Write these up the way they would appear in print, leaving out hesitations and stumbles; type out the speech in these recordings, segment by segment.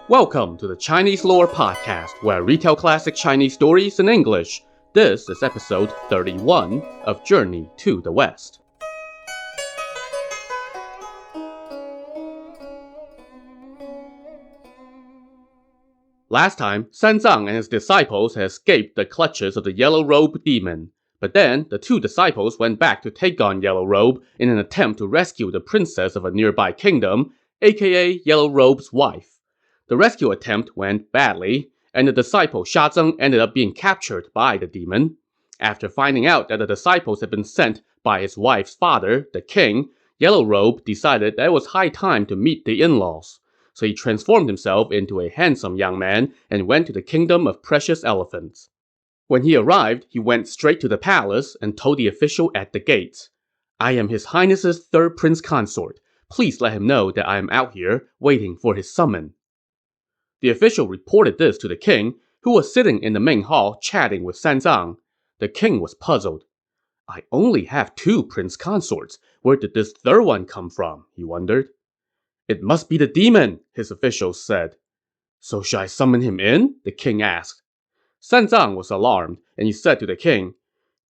Welcome to the Chinese Lore Podcast, where I retell classic Chinese stories in English. This is episode 31 of Journey to the West. Last time, Zang and his disciples had escaped the clutches of the Yellow Robe demon. But then, the two disciples went back to take on Yellow Robe in an attempt to rescue the princess of a nearby kingdom, aka Yellow Robe's wife. The rescue attempt went badly, and the disciple Zang ended up being captured by the demon. After finding out that the disciples had been sent by his wife's father, the king, Yellow Robe decided that it was high time to meet the in-laws. So he transformed himself into a handsome young man and went to the kingdom of precious elephants. When he arrived, he went straight to the palace and told the official at the gates, "I am His Highness's third prince consort. Please let him know that I am out here, waiting for his summon." The official reported this to the king, who was sitting in the main hall chatting with Zang. The king was puzzled. "I only have two prince consorts. Where did this third one come from?" he wondered. "It must be the demon," his officials said. "So should I summon him in?" the king asked. Zang was alarmed, and he said to the king,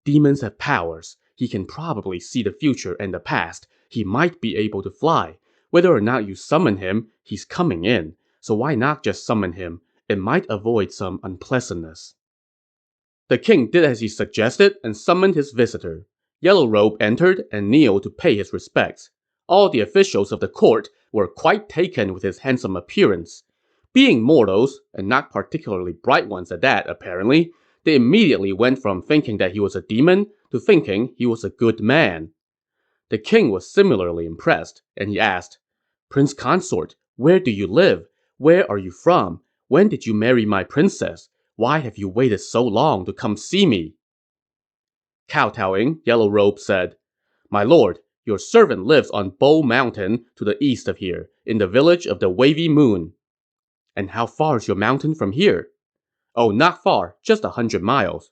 "Demons have powers. He can probably see the future and the past. He might be able to fly. Whether or not you summon him, he's coming in. So why not just summon him? It might avoid some unpleasantness." The king did as he suggested and summoned his visitor. Yellow Robe entered and kneeled to pay his respects. All the officials of the court were quite taken with his handsome appearance. Being mortals, and not particularly bright ones at that apparently, they immediately went from thinking that he was a demon to thinking he was a good man. The king was similarly impressed, and he asked, "Prince Consort, where do you live? Where are you from? When did you marry my princess? Why have you waited so long to come see me?" Kowtowing, Yellow Robe said, "My lord, your servant lives on Bow Mountain to the east of here, in the village of the Wavy Moon." "And how far is your mountain from here?" "Oh, not far, just 100 miles.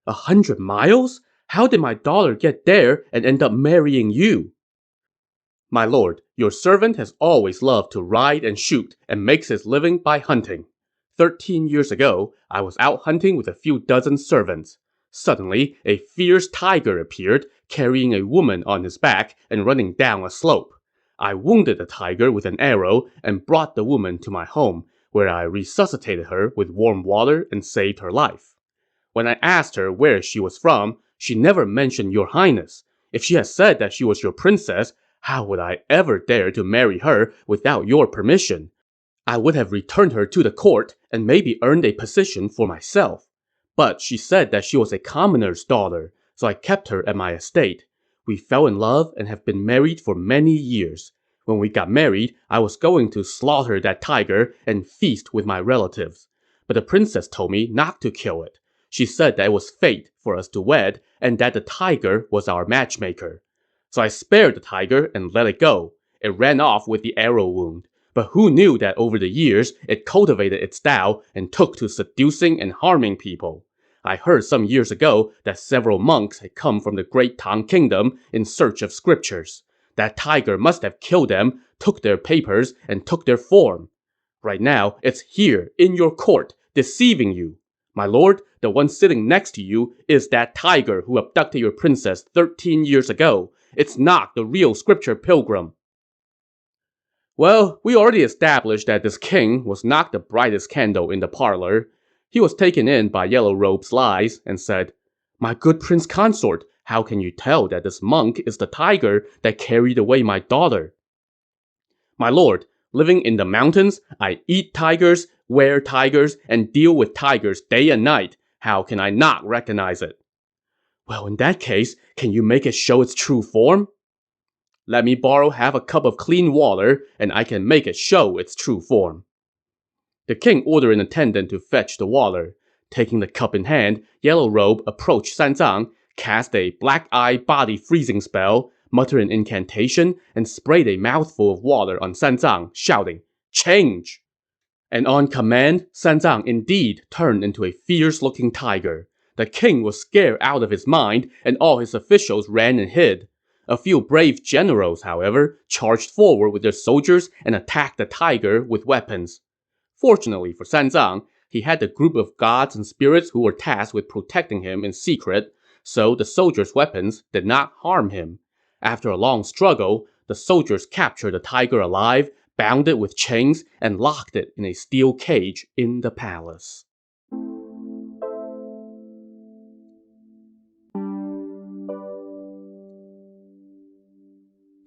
100 miles? How did my daughter get there and end up marrying you?" "My lord, your servant has always loved to ride and shoot and makes his living by hunting. 13 years ago, I was out hunting with a few dozen servants. Suddenly, a fierce tiger appeared, carrying a woman on his back and running down a slope. I wounded the tiger with an arrow and brought the woman to my home, where I resuscitated her with warm water and saved her life. When I asked her where she was from, she never mentioned your highness. If she had said that she was your princess, how would I ever dare to marry her without your permission? I would have returned her to the court and maybe earned a position for myself. But she said that she was a commoner's daughter, so I kept her at my estate. We fell in love and have been married for many years. When we got married, I was going to slaughter that tiger and feast with my relatives. But the princess told me not to kill it. She said that it was fate for us to wed and that the tiger was our matchmaker. So I spared the tiger and let it go. It ran off with the arrow wound. But who knew that over the years, it cultivated its style and took to seducing and harming people. I heard some years ago that several monks had come from the Great Tang Kingdom in search of scriptures. That tiger must have killed them, took their papers, and took their form. Right now, it's here, in your court, deceiving you. My lord, the one sitting next to you is that tiger who abducted your princess 13 years ago. It's not the real scripture pilgrim." Well, we already established that this king was not the brightest candle in the parlor. He was taken in by Yellow Robe's lies and said, "My good prince consort, how can you tell that this monk is the tiger that carried away my daughter?" "My lord, living in the mountains, I eat tigers, wear tigers, and deal with tigers day and night. How can I not recognize it?" "Well, in that case, can you make it show its true form?" "Let me borrow half a cup of clean water, and I can make it show its true form." The king ordered an attendant to fetch the water. Taking the cup in hand, Yellow Robe approached Zang, cast a black-eye body freezing spell, muttered an incantation, and sprayed a mouthful of water on Zang, shouting, "Change!" And on command, Zang indeed turned into a fierce-looking tiger. The king was scared out of his mind, and all his officials ran and hid. A few brave generals, however, charged forward with their soldiers and attacked the tiger with weapons. Fortunately for Zang, he had a group of gods and spirits who were tasked with protecting him in secret, so the soldiers' weapons did not harm him. After a long struggle, the soldiers captured the tiger alive, bound it with chains, and locked it in a steel cage in the palace.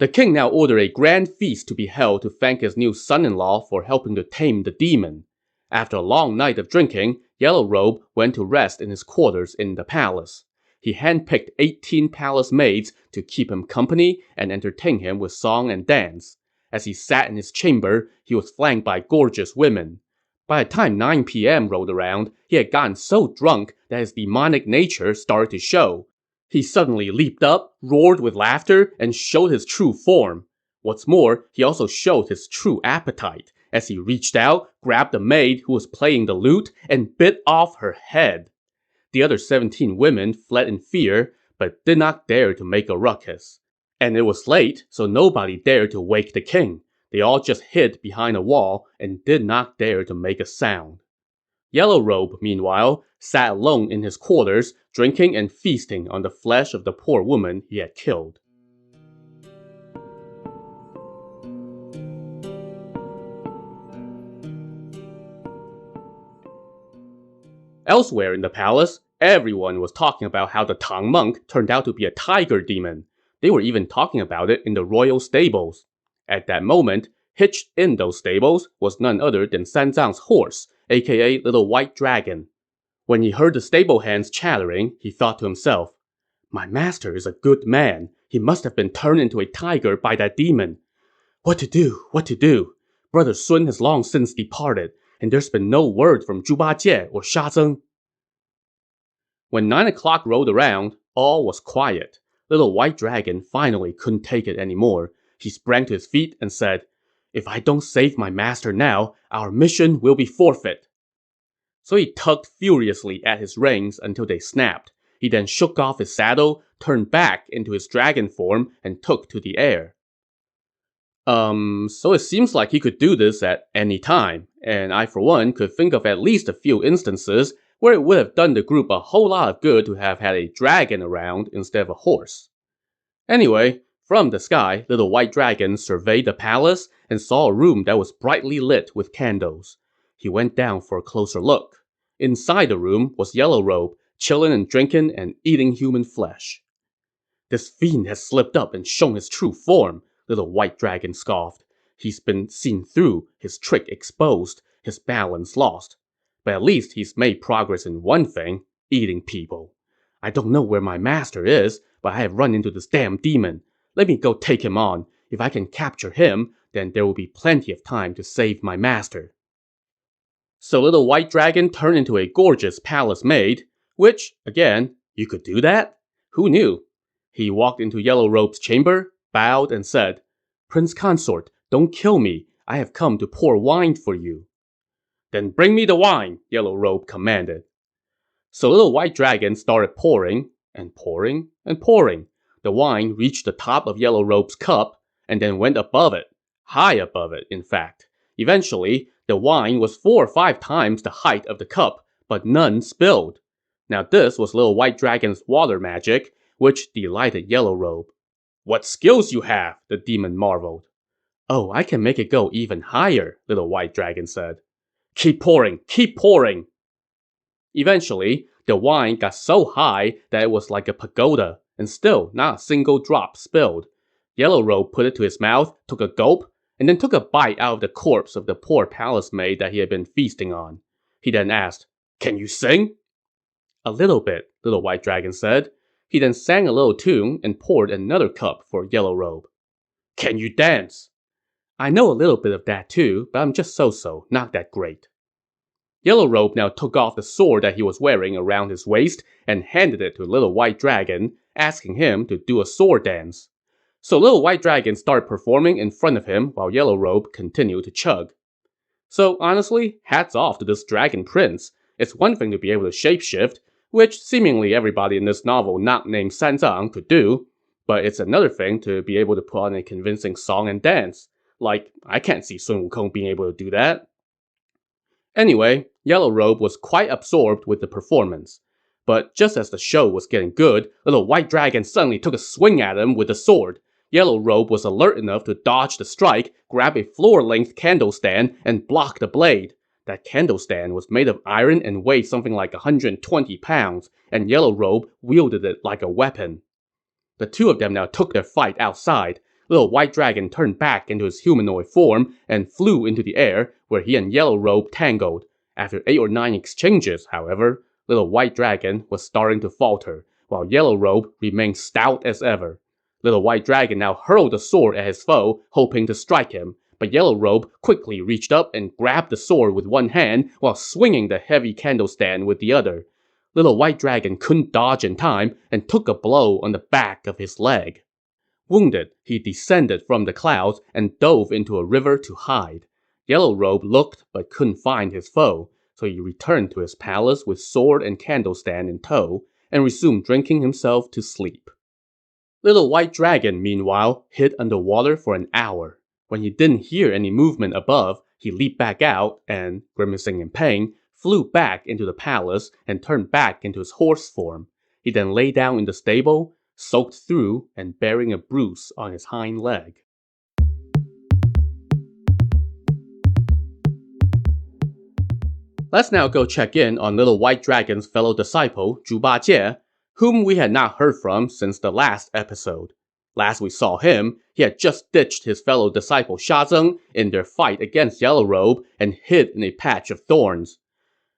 The king now ordered a grand feast to be held to thank his new son-in-law for helping to tame the demon. After a long night of drinking, Yellow Robe went to rest in his quarters in the palace. He handpicked 18 palace maids to keep him company and entertain him with song and dance. As he sat in his chamber, he was flanked by gorgeous women. By the time 9 p.m. rolled around, he had gotten so drunk that his demonic nature started to show. He suddenly leaped up, roared with laughter, and showed his true form. What's more, he also showed his true appetite, as he reached out, grabbed the maid who was playing the lute, and bit off her head. The other 17 women fled in fear, but did not dare to make a ruckus. And it was late, so nobody dared to wake the king. They all just hid behind a wall and did not dare to make a sound. Yellow Robe, meanwhile, sat alone in his quarters, drinking and feasting on the flesh of the poor woman he had killed. Elsewhere in the palace, everyone was talking about how the Tang monk turned out to be a tiger demon. They were even talking about it in the royal stables. At that moment, hitched in those stables was none other than Zang's horse, aka Little White Dragon. When he heard the stable hands chattering, he thought to himself, "My master is a good man. He must have been turned into a tiger by that demon. What to do? What to do? Brother Sun has long since departed, and there's been no word from Zhu Bajie or Zang." When 9 o'clock rolled around, all was quiet. Little White Dragon finally couldn't take it anymore. He sprang to his feet and said, "If I don't save my master now, our mission will be forfeit." So he tugged furiously at his reins until they snapped. He then shook off his saddle, turned back into his dragon form, and took to the air. So it seems like he could do this at any time, and I for one could think of at least a few instances where it would have done the group a whole lot of good to have had a dragon around instead of a horse. Anyway, from the sky, Little White Dragon surveyed the palace and saw a room that was brightly lit with candles. He went down for a closer look. Inside the room was Yellow Robe, chilling and drinking and eating human flesh. "This fiend has slipped up and shown his true form," Little White Dragon scoffed. "He's been seen through, his trick exposed, his balance lost. But at least he's made progress in one thing, eating people. I don't know where my master is, but I have run into this damn demon. Let me go take him on. If I can capture him, then there will be plenty of time to save my master." So Little White Dragon turned into a gorgeous palace maid, which, again, you could do that? Who knew? He walked into Yellow Robe's chamber, bowed, and said, "Prince Consort, don't kill me. I have come to pour wine for you." "Then bring me the wine," Yellow Robe commanded. So Little White Dragon started pouring, and pouring, and pouring. The wine reached the top of Yellow Robe's cup, and then went above it. High above it, in fact. Eventually, the wine was 4 or 5 times the height of the cup, but none spilled. Now this was Little White Dragon's water magic, which delighted Yellow Robe. "What skills you have!" the demon marveled. "Oh, I can make it go even higher," Little White Dragon said. "Keep pouring, keep pouring!" Eventually, the wine got so high that it was like a pagoda, and still not a single drop spilled. Yellow Robe put it to his mouth, took a gulp, and then took a bite out of the corpse of the poor palace maid that he had been feasting on. He then asked, "Can you sing?" "A little bit," Little White Dragon said. He then sang a little tune and poured another cup for Yellow Robe. "Can you dance?" "I know a little bit of that too, but I'm just so-so, not that great." Yellow Robe now took off the sword that he was wearing around his waist and handed it to Little White Dragon, asking him to do a sword dance. So Little White Dragon started performing in front of him while Yellow Robe continued to chug. So honestly, hats off to this Dragon Prince. It's one thing to be able to shapeshift, which seemingly everybody in this novel not named Zang could do, but it's another thing to be able to put on a convincing song and dance. Like, I can't see Sun Wukong being able to do that. Anyway, Yellow Robe was quite absorbed with the performance. But just as the show was getting good, little White Dragon suddenly took a swing at him with a sword. Yellow Robe was alert enough to dodge the strike, grab a floor-length candle stand, and block the blade. That candle stand was made of iron and weighed something like 120 pounds, and Yellow Robe wielded it like a weapon. The two of them now took their fight outside. Little White Dragon turned back into his humanoid form and flew into the air, where he and Yellow Robe tangled. After 8 or 9 exchanges, however, Little White Dragon was starting to falter, while Yellow Robe remained stout as ever. Little White Dragon now hurled the sword at his foe, hoping to strike him, but Yellow Robe quickly reached up and grabbed the sword with one hand while swinging the heavy candle stand with the other. Little White Dragon couldn't dodge in time and took a blow on the back of his leg. Wounded, he descended from the clouds and dove into a river to hide. Yellow Robe looked but couldn't find his foe, so he returned to his palace with sword and candlestand in tow and resumed drinking himself to sleep. Little White Dragon, meanwhile, hid underwater for an hour. When he didn't hear any movement above, he leaped back out and, grimacing in pain, flew back into the palace and turned back into his horse form. He then lay down in the stable, soaked through and bearing a bruise on his hind leg. Let's now go check in on Little White Dragon's fellow disciple, Zhu Bajie, whom we had not heard from since the last episode. Last we saw him, he had just ditched his fellow disciple Zang in their fight against Yellow Robe and hid in a patch of thorns.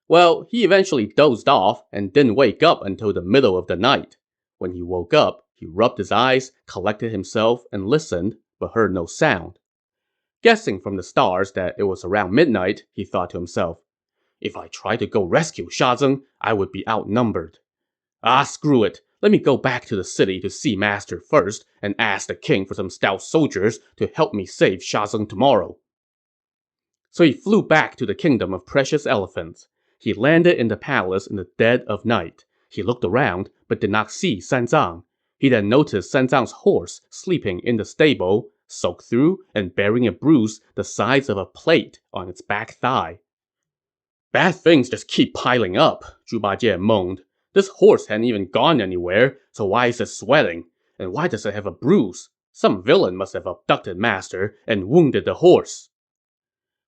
Well, he eventually dozed off and didn't wake up until the middle of the night. When he woke up, he rubbed his eyes, collected himself, and listened, but heard no sound. Guessing from the stars that it was around midnight, he thought to himself, if I tried to go rescue Zang, I would be outnumbered. Ah, screw it. Let me go back to the city to see Master first and ask the king for some stout soldiers to help me save Zang tomorrow. So he flew back to the kingdom of precious elephants. He landed in the palace in the dead of night. He looked around, but did not see Zang. He then noticed Zang's horse sleeping in the stable, soaked through and bearing a bruise the size of a plate on its back thigh. Bad things just keep piling up, Zhu Bajie moaned. This horse hadn't even gone anywhere, so why is it sweating? And why does it have a bruise? Some villain must have abducted Master and wounded the horse.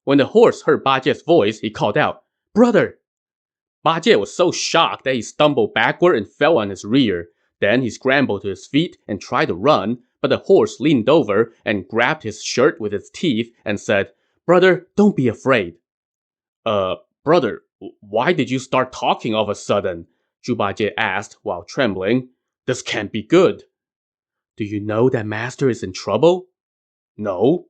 When the horse heard Bajie's voice, he called out, "Brother!" Bajie was so shocked that he stumbled backward and fell on his rear. Then he scrambled to his feet and tried to run, but the horse leaned over and grabbed his shirt with its teeth and said, "Brother, don't be afraid." Brother, why did you start talking all of a sudden?" Zhu Bajie asked while trembling. "This can't be good." "Do you know that Master is in trouble?" "No."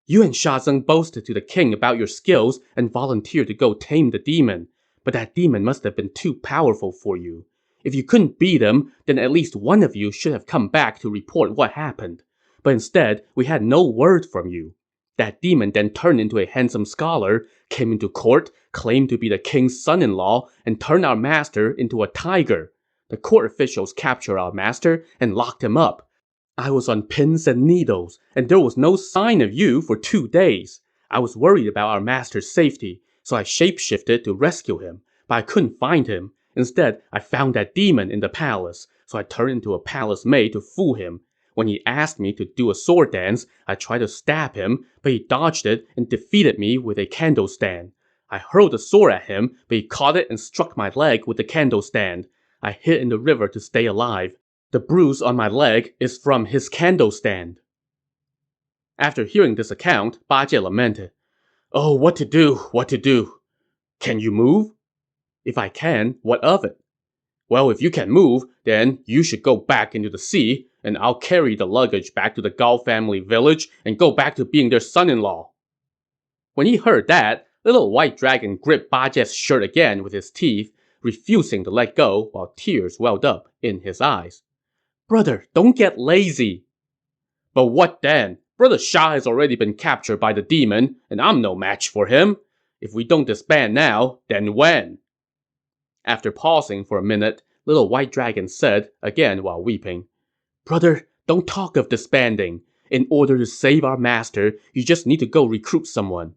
"You and Zang boasted to the king about your skills and volunteered to go tame the demon. But that demon must have been too powerful for you. If you couldn't beat him, then at least one of you should have come back to report what happened. But instead, we had no word from you. That demon then turned into a handsome scholar, came into court, claimed to be the king's son-in-law, and turned our master into a tiger. The court officials captured our master and locked him up. I was on pins and needles, and there was no sign of you for 2 days. I was worried about our master's safety, so I shapeshifted to rescue him, but I couldn't find him. Instead, I found that demon in the palace, so I turned into a palace maid to fool him. When he asked me to do a sword dance, I tried to stab him, but he dodged it and defeated me with a candle stand. I hurled the sword at him, but he caught it and struck my leg with the candle stand. I hid in the river to stay alive. The bruise on my leg is from his candle stand. After hearing this account, Bajie lamented, "Oh, what to do, what to do? Can you move?" "If I can, what of it?" "Well, if you can move, then you should go back into the sea, and I'll carry the luggage back to the Gao family village and go back to being their son-in-law." When he heard that, Little White Dragon gripped Bajie's shirt again with his teeth, refusing to let go while tears welled up in his eyes. "Brother, don't get lazy." "But what then? Brother Sha has already been captured by the demon, and I'm no match for him. If we don't disband now, then when?" After pausing for a minute, Little White Dragon said, again while weeping, "Brother, don't talk of disbanding. In order to save our master, you just need to go recruit someone."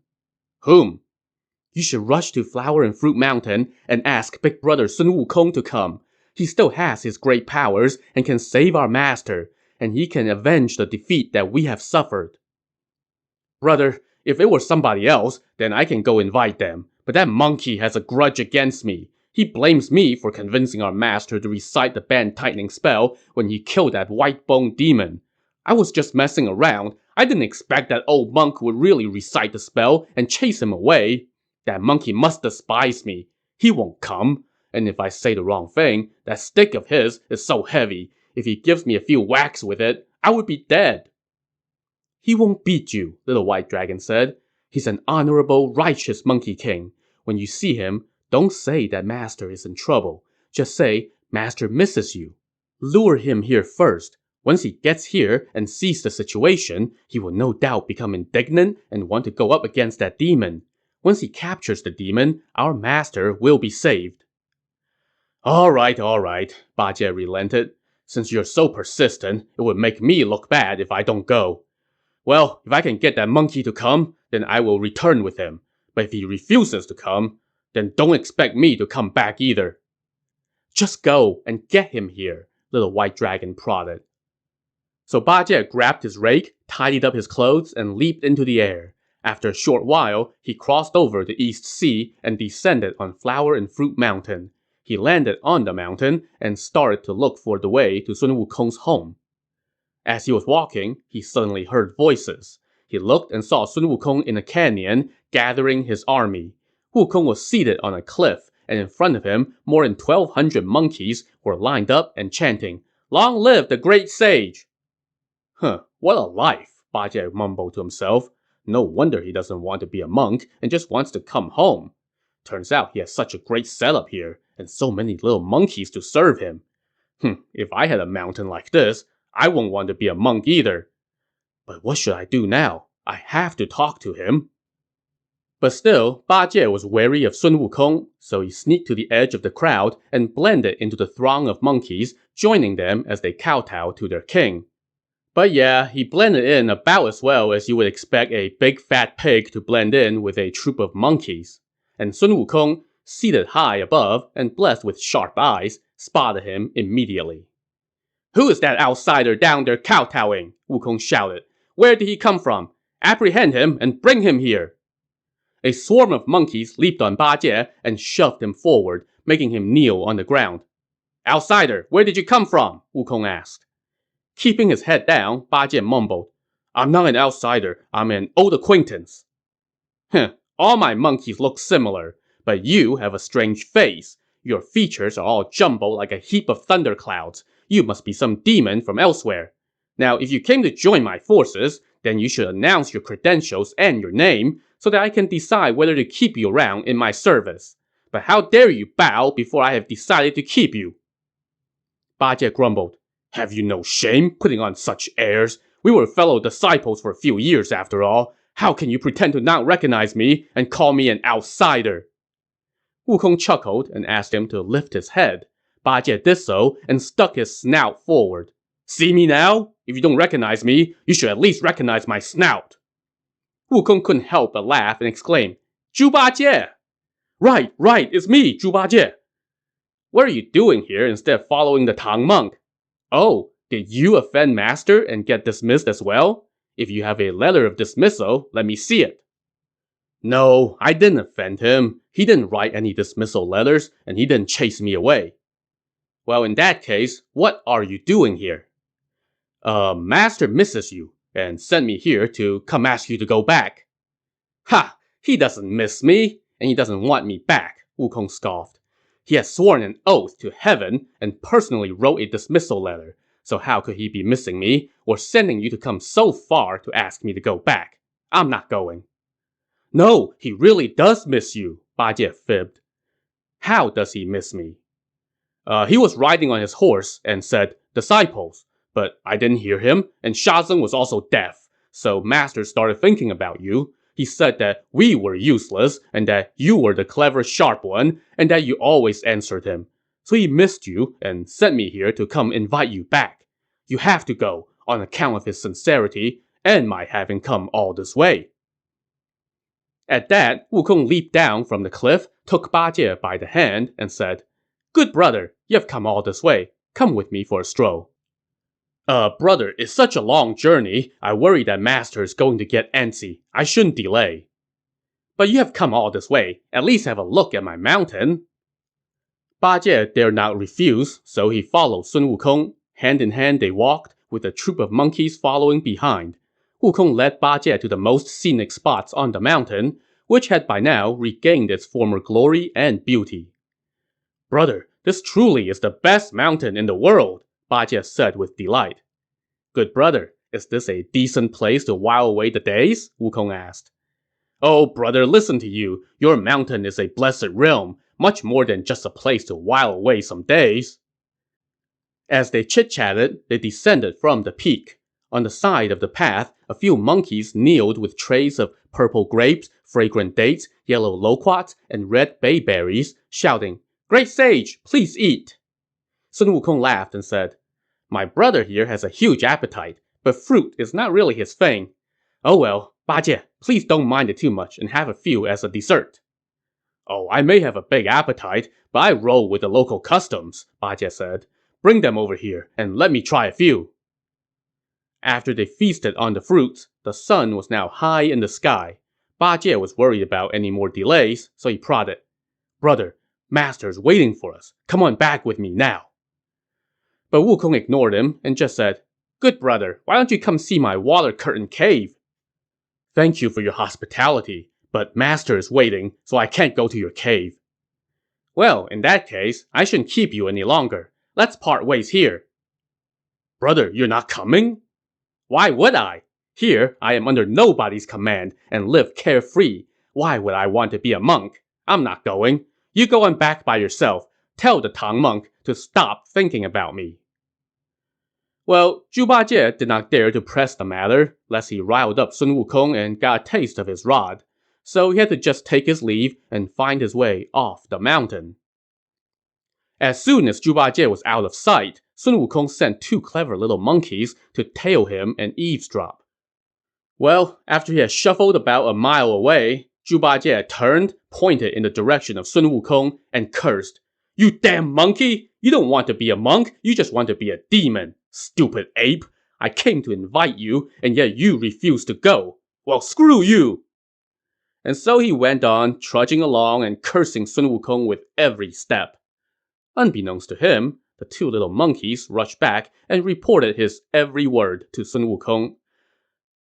"Whom?" You should rush to Flower and Fruit Mountain and ask Big Brother Sun Wukong to come. He still has his great powers and can save our master, and he can avenge the defeat that we have suffered. Brother, if it were somebody else, then I can go invite them. But that monkey has a grudge against me. He blames me for convincing our master to recite the band-tightening spell when he killed that white-bone demon. I was just messing around. I didn't expect that old monk would really recite the spell and chase him away. That monkey must despise me. He won't come. And if I say the wrong thing, that stick of his is so heavy, if he gives me a few whacks with it, I would be dead. He won't beat you, Little White Dragon said. He's an honorable, righteous Monkey King. When you see him, don't say that Master is in trouble. Just say, Master misses you. Lure him here first. Once he gets here and sees the situation, he will no doubt become indignant and want to go up against that demon. Once he captures the demon, our master will be saved. All right, Bajie relented. Since you're so persistent, it would make me look bad if I don't go. Well, if I can get that monkey to come, then I will return with him. But if he refuses to come, then don't expect me to come back either. Just go and get him here, Little White Dragon prodded. So Bajie grabbed his rake, tidied up his clothes, and leaped into the air. After a short while, he crossed over the East Sea and descended on Flower and Fruit Mountain. He landed on the mountain and started to look for the way to Sun Wukong's home. As he was walking, he suddenly heard voices. He looked and saw Sun Wukong in a canyon, gathering his army. Wukong was seated on a cliff, and in front of him, more than 1,200 monkeys were lined up and chanting, "Long live the great sage!" What a life, Bajie mumbled to himself. No wonder he doesn't want to be a monk and just wants to come home. Turns out he has such a great setup here, and so many little monkeys to serve him. If I had a mountain like this, I won't want to be a monk either. But what should I do now? I have to talk to him. But still, Bajie was wary of Sun Wukong, so he sneaked to the edge of the crowd and blended into the throng of monkeys, joining them as they kowtowed to their king. But yeah, he blended in about as well as you would expect a big fat pig to blend in with a troop of monkeys. And Sun Wukong, seated high above and blessed with sharp eyes, spotted him immediately. "Who is that outsider down there kowtowing?" Wukong shouted. "Where did he come from? Apprehend him and bring him here." A swarm of monkeys leaped on Bajie and shoved him forward, making him kneel on the ground. "Outsider, where did you come from?" Wukong asked. Keeping his head down, Bajie mumbled, "I'm not an outsider, I'm an old acquaintance." All my monkeys look similar, but you have a strange face. Your features are all jumbled like a heap of thunderclouds. You must be some demon from elsewhere. Now, if you came to join my forces, then you should announce your credentials and your name, so that I can decide whether to keep you around in my service. But how dare you bow before I have decided to keep you?" Bajie grumbled, "Have you no shame, putting on such airs? We were fellow disciples for a few years after all. How can you pretend to not recognize me and call me an outsider?" Wukong chuckled and asked him to lift his head. Bajie did so and stuck his snout forward. "See me now? If you don't recognize me, you should at least recognize my snout." Wukong couldn't help but laugh and exclaim, "Zhu Bajie!" Right, it's me, Zhu Bajie." "What are you doing here instead of following the Tang monk?" "Oh, did you offend Master and get dismissed as well? If you have a letter of dismissal, let me see it." "No, I didn't offend him. He didn't write any dismissal letters, and he didn't chase me away." "Well, in that case, what are you doing here?" Master misses you, and sent me here to come ask you to go back." "Ha! He doesn't miss me, and he doesn't want me back," Wukong scoffed. "He has sworn an oath to heaven and personally wrote a dismissal letter, so how could he be missing me or sending you to come so far to ask me to go back? I'm not going." "No, he really does miss you," Bajie fibbed. "How does he miss me?" He was riding on his horse and said, 'Disciples,' but I didn't hear him, and Shazeng was also deaf, so Master started thinking about you. He said that we were useless, and that you were the clever sharp one, and that you always answered him. So he missed you and sent me here to come invite you back. You have to go, on account of his sincerity, and my having come all this way." At that, Wukong leaped down from the cliff, took Bajie by the hand, and said, "Good brother, you have come all this way. Come with me for a stroll." Brother, it's such a long journey. I worry that master is going to get antsy. I shouldn't delay. But you have come all this way. At least have a look at my mountain. Bajie dared not refuse, so he followed Sun Wukong. Hand in hand they walked, with a troop of monkeys following behind. Wukong led Bajie to the most scenic spots on the mountain, which had by now regained its former glory and beauty. "Brother, this truly is the best mountain in the world," Bajie said with delight. "Good brother, is this a decent place to while away the days?" Wukong asked. "Oh, brother, listen to you. Your mountain is a blessed realm, much more than just a place to while away some days." As they chit-chatted, they descended from the peak. On the side of the path, a few monkeys kneeled with trays of purple grapes, fragrant dates, yellow loquats, and red bayberries, shouting, "Great sage, please eat!" Sun Wukong laughed and said, "My brother here has a huge appetite, but fruit is not really his thing. Oh well, Bajie, please don't mind it too much and have a few as a dessert." "Oh, I may have a big appetite, but I roll with the local customs," Bajie said. "Bring them over here and let me try a few." After they feasted on the fruits, the sun was now high in the sky. Bajie was worried about any more delays, so he prodded, "Brother, master's waiting for us. Come on back with me now." But Wukong ignored him and just said, "Good brother, why don't you come see my water curtain cave?" "Thank you for your hospitality, but master is waiting, so I can't go to your cave." "Well, in that case, I shouldn't keep you any longer. Let's part ways here." "Brother, you're not coming?" "Why would I? Here, I am under nobody's command and live carefree. Why would I want to be a monk? I'm not going. You go on back by yourself. Tell the Tang monk to stop thinking about me." Well, Zhu Bajie did not dare to press the matter, lest he riled up Sun Wukong and got a taste of his rod. So he had to just take his leave and find his way off the mountain. As soon as Zhu Bajie was out of sight, Sun Wukong sent two clever little monkeys to tail him and eavesdrop. Well, after he had shuffled about a mile away, Zhu Bajie turned, pointed in the direction of Sun Wukong, and cursed, "You damn monkey! You don't want to be a monk, you just want to be a demon. Stupid ape! I came to invite you, and yet you refuse to go. Well, screw you!" And so he went on, trudging along and cursing Sun Wukong with every step. Unbeknownst to him, the two little monkeys rushed back and reported his every word to Sun Wukong.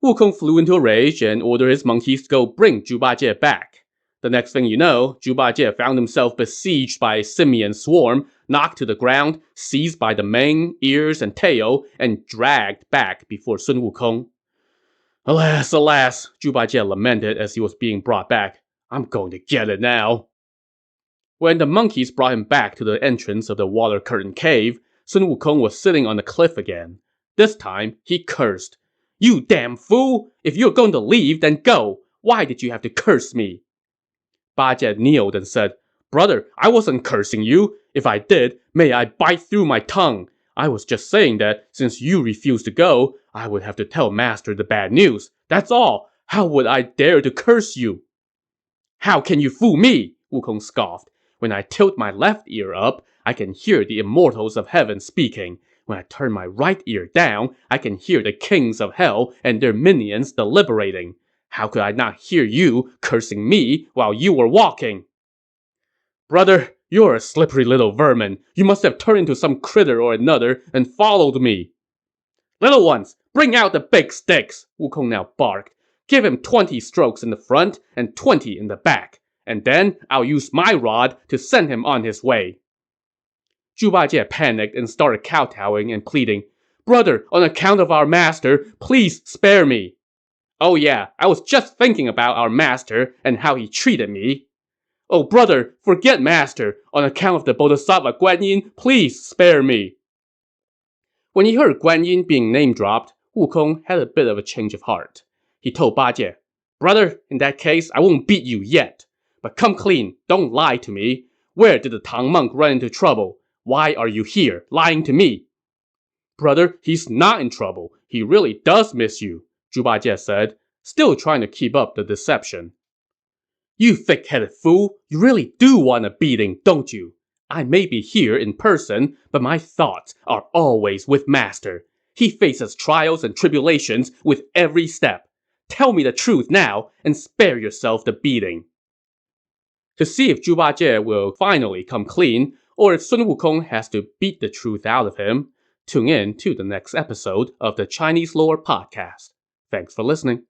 Wukong flew into a rage and ordered his monkeys to go bring Zhu Bajie back. The next thing you know, Zhu Bajie found himself besieged by a simian swarm, knocked to the ground, seized by the mane, ears, and tail, and dragged back before Sun Wukong. "Alas, alas," Zhu Bajie lamented as he was being brought back. "I'm going to get it now." When the monkeys brought him back to the entrance of the water curtain cave, Sun Wukong was sitting on the cliff again. This time, he cursed, "You damn fool! If you're going to leave, then go! Why did you have to curse me?" Bajie kneeled and said, "Brother, I wasn't cursing you. If I did, may I bite through my tongue. I was just saying that since you refused to go, I would have to tell master the bad news. That's all. How would I dare to curse you?" "How can you fool me?" Wukong scoffed. "When I tilt my left ear up, I can hear the immortals of heaven speaking. When I turn my right ear down, I can hear the kings of hell and their minions deliberating. How could I not hear you cursing me while you were walking?" "Brother, you're a slippery little vermin. You must have turned into some critter or another and followed me." "Little ones, bring out the big sticks," Wukong now barked. "Give him 20 strokes in the front and 20 in the back. And then I'll use my rod to send him on his way." Zhu Bajie panicked and started kowtowing and pleading, "Brother, on account of our master, please spare me." "Oh yeah, I was just thinking about our master and how he treated me." "Oh brother, forget master. On account of the Bodhisattva Guan Yin, please spare me." When he heard Guan Yin being name-dropped, Wukong had a bit of a change of heart. He told Bajie, "Brother, in that case, I won't beat you yet. But come clean, don't lie to me. Where did the Tang monk run into trouble? Why are you here, lying to me?" "Brother, he's not in trouble. He really does miss you," Zhu Bajie said, still trying to keep up the deception. You thick-headed fool, you really do want a beating, don't you? I may be here in person, but my thoughts are always with Master. He faces trials and tribulations with every step. Tell me the truth now, and spare yourself the beating. To see if Zhu Bajie will finally come clean, or if Sun Wukong has to beat the truth out of him, tune in to the next episode of the Chinese Lore Podcast. Thanks for listening.